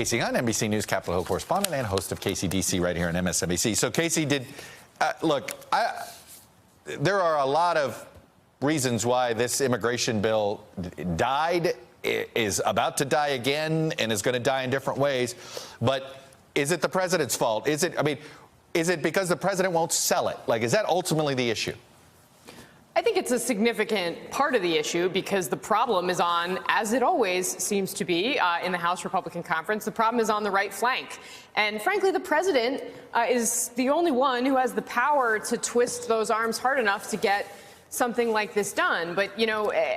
Casey Hunt, NBC News Capitol Hill correspondent and host of KCDC right here on MSNBC. So, Casey, there are a lot of reasons why this immigration bill died, is about to die again, and is going to die in different ways. But is it the president's fault? Is it because the president won't sell it? Is that ultimately the issue? I think it's a significant part of the issue because the problem is on, as it always seems to be in the House Republican Conference, the problem is on the right flank. And frankly, the president is the only one who has the power to twist those arms hard enough to get something like this done. But,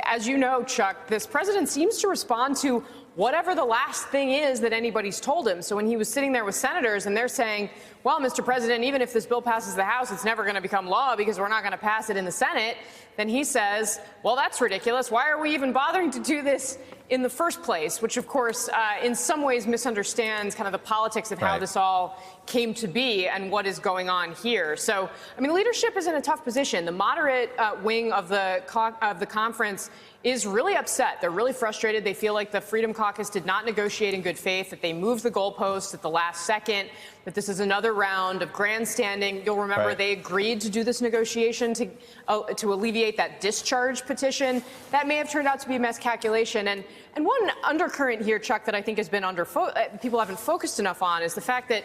as you know, Chuck, this president seems to respond to whatever the last thing is that anybody's told him. So when he was sitting there with senators and they're saying, well, Mr. President, even if this bill passes the House, it's never going to become law because we're not going to pass it in the Senate, then he says, well, that's ridiculous. Why are we even bothering to do this in the first place? Which, of course, in some ways misunderstands kind of the politics of how this all came to be and what is going on here. So, leadership is in a tough position. The moderate wing of the conference is really upset. They're really frustrated. They feel like the Freedom Caucus did not negotiate in good faith, that they moved the goalposts at the last second, that this is another round of grandstanding. You'll remember they agreed to do this negotiation to alleviate that discharge petition. That may have turned out to be a miscalculation. And one undercurrent here, Chuck, that I think has been people haven't focused enough on is the fact that,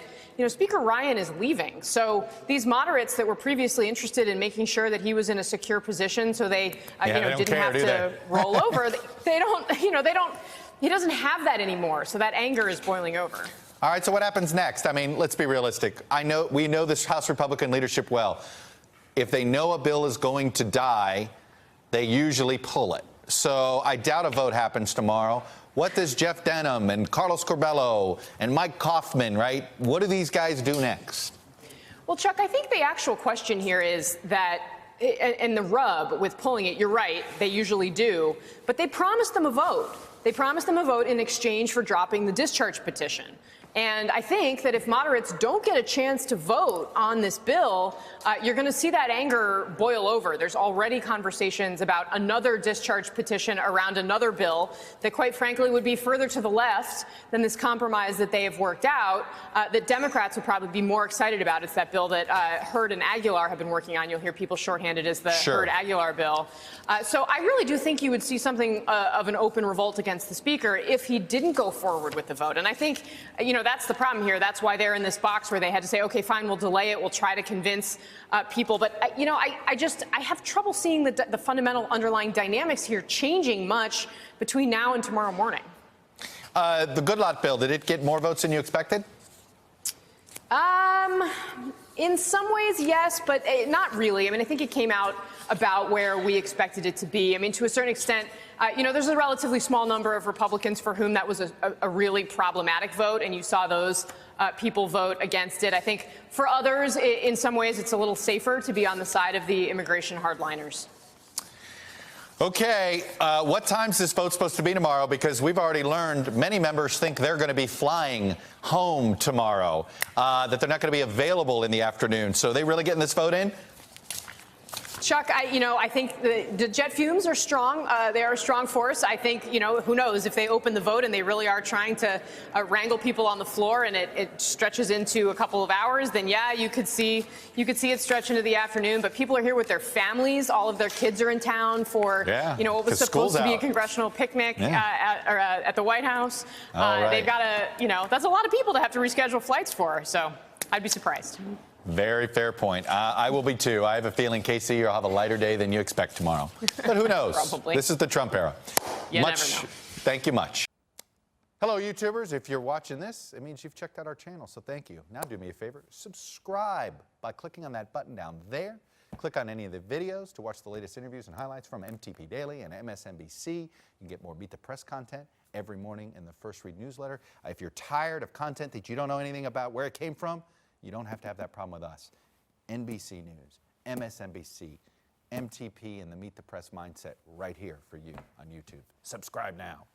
Speaker Ryan is leaving. So these moderates that were previously interested in making sure that he was in a secure position so they, didn't have to roll over, he doesn't have that anymore. So that anger is boiling over. All right, so what happens next? Let's be realistic. We know this House Republican leadership well. If they know a bill is going to die, they usually pull it. So I doubt a vote happens tomorrow. What does Jeff Denham and Carlos Curbelo and Mike Kaufman, what do these guys do next? Well, Chuck, I think the actual question here is that, and the rub with pulling it, you're right, they usually do, but they promised them a vote. They promised them a vote in exchange for dropping the discharge petition. And I think that if moderates don't get a chance to vote on this bill, you're going to see that anger boil over. There's already conversations about another discharge petition around another bill that, quite frankly, would be further to the left than this compromise that they have worked out, that Democrats would probably be more excited about. It's that bill that Hurd and Aguilar have been working on. You'll hear people shorthanded as the Hurd-Aguilar bill. So I really do think you would see something of an open revolt against the Speaker if he didn't go forward with the vote. And I think, that's the problem here. That's why they're in this box where they had to say, okay, fine, we'll delay it. We'll try to convince people. But, I have trouble seeing the fundamental underlying dynamics here changing much between now and tomorrow morning. The Goodlatte bill, did it get more votes than you expected? In some ways, yes, but not really. I think it came out about where we expected it to be. To a certain extent, there's a relatively small number of Republicans for whom that was a really problematic vote, and you saw those people vote against it. I think for others, in some ways, it's a little safer to be on the side of the immigration hardliners. Okay, what time's this vote supposed to be tomorrow? Because we've already learned many members think they're going to be flying home tomorrow, that they're not going to be available in the afternoon. So are they really getting this vote in? Chuck, I think the jet fumes are strong. They are a strong force. I think, who knows, if they open the vote and they really are trying to wrangle people on the floor and it stretches into a couple of hours, then yeah, you could see it stretch into the afternoon. But people are here with their families. All of their kids are in town for, what was supposed to be a congressional picnic at the White House. They've got that's a lot of people to have to reschedule flights for. So I'd be surprised. Very fair point. I will be too. I have a feeling, Casey, you'll have a lighter day than you expect tomorrow. But who knows? Probably. This is the Trump era. You never know. Thank you much. Hello, YouTubers. If you're watching this, it means you've checked out our channel, so thank you. Now do me a favor. Subscribe by clicking on that button down there. Click on any of the videos to watch the latest interviews and highlights from MTP Daily and MSNBC. You can get more Beat the Press content every morning in the First Read newsletter. If you're tired of content that you don't know anything about where it came from, you don't have to have that problem with us. NBC News, MSNBC, MTP, and the Meet the Press mindset right here for you on YouTube. Subscribe now.